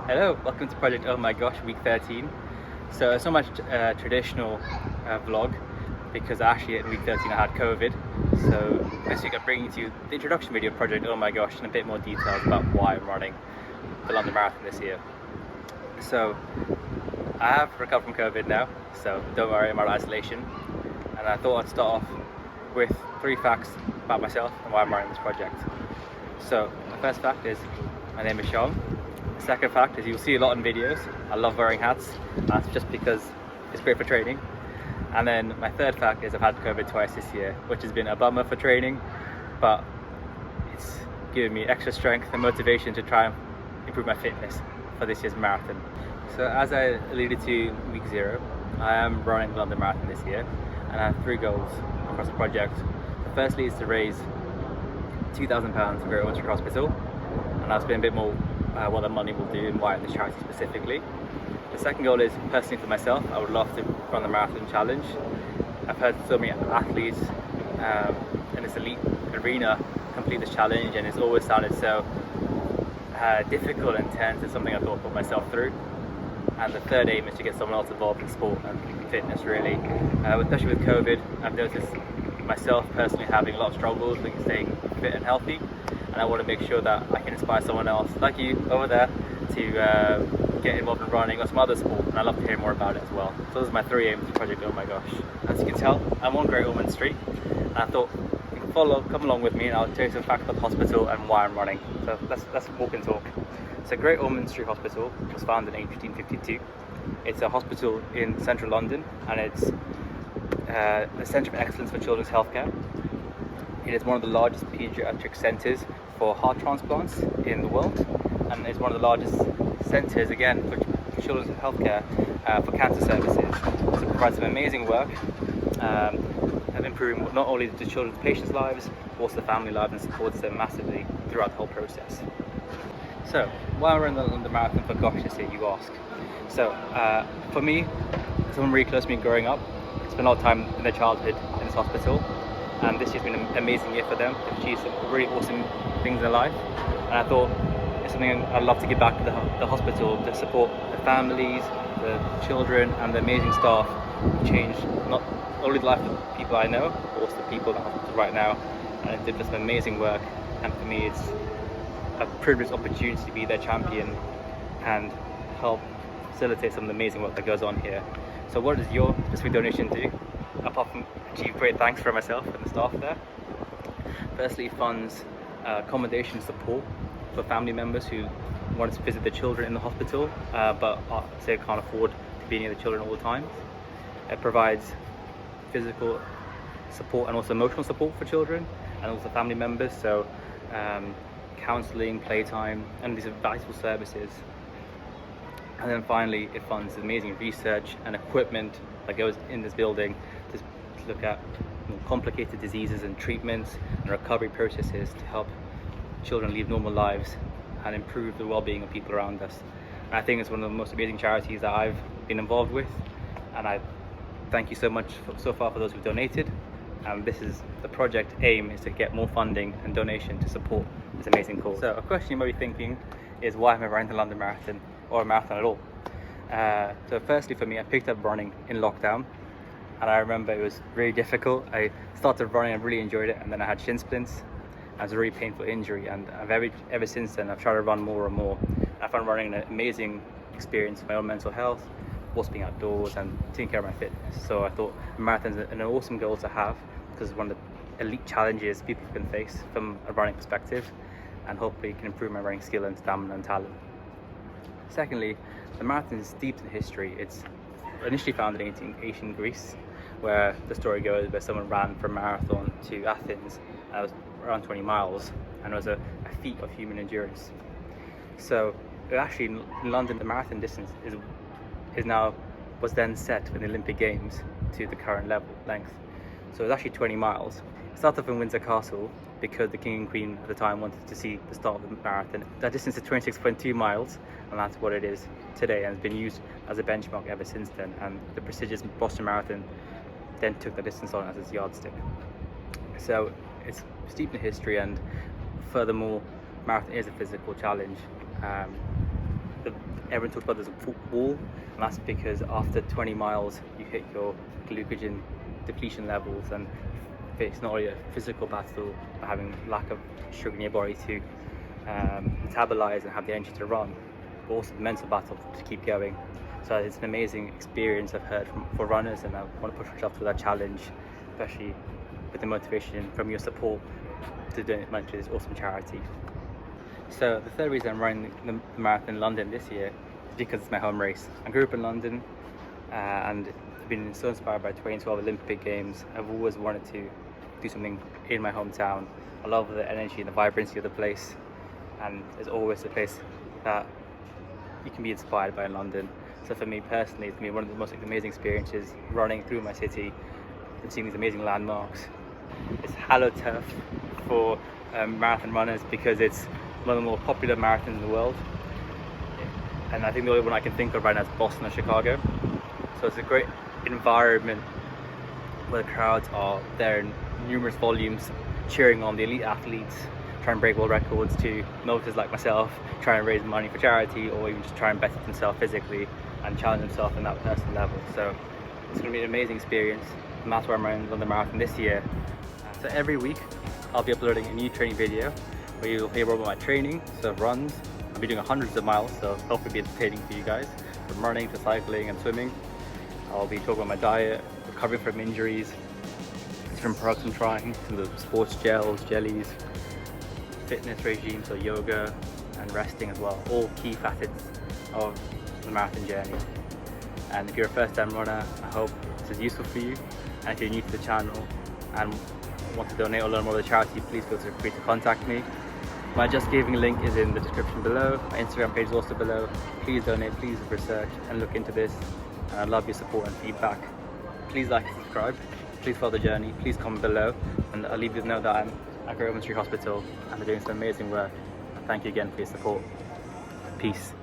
Hello, welcome to Project Oh My Gosh, week 13. So it's not much traditional vlog because actually in week 13 I had COVID. So this week I'm bringing to you the introduction video of Project Oh My Gosh and a bit more details about why I'm running the London Marathon this year. So I have recovered from COVID now, so don't worry, I'm out of isolation. And I thought I'd start off with 3 facts about myself and why I'm running this project. So the first fact is my name is Sean. The second fact is you'll see a lot in videos. I love wearing hats. That's just because it's great for training. And then my third fact is I've had COVID twice this year, which has been a bummer for training, but it's given me extra strength and motivation to try and improve my fitness for this year's marathon. So as I alluded to in week 0, I am running the London Marathon this year, and I have 3 goals across the project. The firstly is to raise £2,000 for Great Ormond Hospital, and I'll explain a bit more what the money will do and why this charity specifically. The second goal is personally for myself. I would love to run the marathon challenge. I've heard so many athletes in this elite arena complete this challenge, and it's always sounded so difficult and intense. It's something I thought I'd put myself through. And the third aim is to get someone else involved in sport and fitness really. Especially with COVID, I've noticed myself personally having a lot of struggles with staying fit and healthy, and I want to make sure that I can inspire someone else like you over there to get involved in running or some other sport, and I'd love to hear more about it as well. So those are my 3 aims for Project Oh My Gosh. As you can tell, I'm on Great Ormond Street, and I thought you can come along with me and I'll tell you some facts about the hospital and why I'm running. So let's walk and talk. So Great Ormond Street Hospital was founded in 1852. It's a hospital in central London, and it's a centre of excellence for children's healthcare. It is one of the largest paediatric centres for heart transplants in the world, and it's one of the largest centres again for children's healthcare for cancer services. So it provides some amazing work of improving not only the children's patients' lives, but also the family lives, and supports them massively throughout the whole process. So why am I running the London Marathon for gosh this year, you ask? So for me, someone really close to me growing up, spent a lot of time in their childhood in this hospital, and this year's been an amazing year for them. They've achieved some really awesome things in their life, and I thought it's something I'd love to give back to the hospital to support the families, the children, and the amazing staff who changed not only the life of the people I know, but also the people in the hospital right now, and did some amazing work. And for me, it's a privileged opportunity to be their champion and help facilitate some of the amazing work that goes on here. So what does your specific donation do, apart from achieve great thanks for myself and the staff there? Firstly, it funds accommodation support for family members who want to visit their children in the hospital, but say can't afford to be near the children all the time. It provides physical support and also emotional support for children and also family members, so counselling, playtime, and these are vital services. And then finally, it funds amazing research and equipment that goes in this building to look at more complicated diseases and treatments and recovery processes to help children live normal lives and improve the well-being of people around us. And I think it's one of the most amazing charities that I've been involved with, and I thank you so much so far for those who've donated. And this is the project aim, is to get more funding and donation to support this amazing cause. So a question you might be thinking is, why am I running the London Marathon or a marathon at all? So firstly, for me, I picked up running in lockdown, and I remember it was really difficult. I started running and really enjoyed it, and then I had shin splints. It was a really painful injury, and ever since then I've tried to run more and more. I found running an amazing experience for my own mental health, also being outdoors and taking care of my fitness. So I thought a marathon is an awesome goal to have, because it's one of the elite challenges people can face from a running perspective, and hopefully it can improve my running skill and stamina and talent. Secondly, the marathon is steeped in history. It's initially founded in ancient Greece, where the story goes where someone ran from Marathon to Athens, and it was around 20 miles, and it was a feat of human endurance. So actually in London, the marathon distance was then set for the Olympic Games to the current length. So it's actually 20 miles. It started off in Windsor Castle because the King and Queen at the time wanted to see the start of the marathon. That distance is 26.2 miles, and that's what it is today, and it's been used as a benchmark ever since then. And the prestigious Boston Marathon then took the distance on as its yardstick. So it's steeped in history, and furthermore, marathon is a physical challenge. The everyone talks about this wall, and that's because after 20 miles you hit your glycogen depletion levels, and it's not only a physical battle by having lack of sugar in your body to metabolize and have the energy to run, but also the mental battle to keep going. So it's an amazing experience I've heard for runners, and I want to push myself to that challenge, especially with the motivation from your support to donate money to this awesome charity. So the third reason I'm running the marathon in London this year is because it's my home race. I grew up in London and I've been so inspired by 2012 Olympic Games. I've always wanted to do something in my hometown. I love the energy and the vibrancy of the place, and it's always a place that you can be inspired by in London. So for me personally, it's been one of the most amazing experiences running through my city and seeing these amazing landmarks. It's hallowed turf for marathon runners because it's one of the more popular marathons in the world, and I think the only one I can think of right now is Boston or Chicago. So it's a great environment where the crowds are there in numerous volumes, cheering on the elite athletes, trying to break world records, to novices like myself, trying to raise money for charity, or even just try and better themselves physically and challenge themselves on that personal level. So it's going to be an amazing experience, and that's why I'm running London Marathon this year. So every week I'll be uploading a new training video where you'll hear more about my training, so runs. I'll be doing hundreds of miles, so hopefully be entertaining for you guys, from running to cycling and swimming. I'll be talking about my diet, recovering from injuries, different products I'm trying, some of the sports gels, jellies, fitness regime, so yoga and resting as well, all key facets of the marathon journey. And if you're a first-time runner, I hope this is useful for you. And if you're new to the channel and want to donate or learn more of the charity, please feel free to contact me. My Just Giving link is in the description below. My Instagram page is also below. Please donate, please research and look into this. And I'd love your support and feedback. Please like and subscribe. Please follow the journey. Please comment below. And I'll leave you to know that I'm at OMG Hospital and they're doing some amazing work. Thank you again for your support. Peace.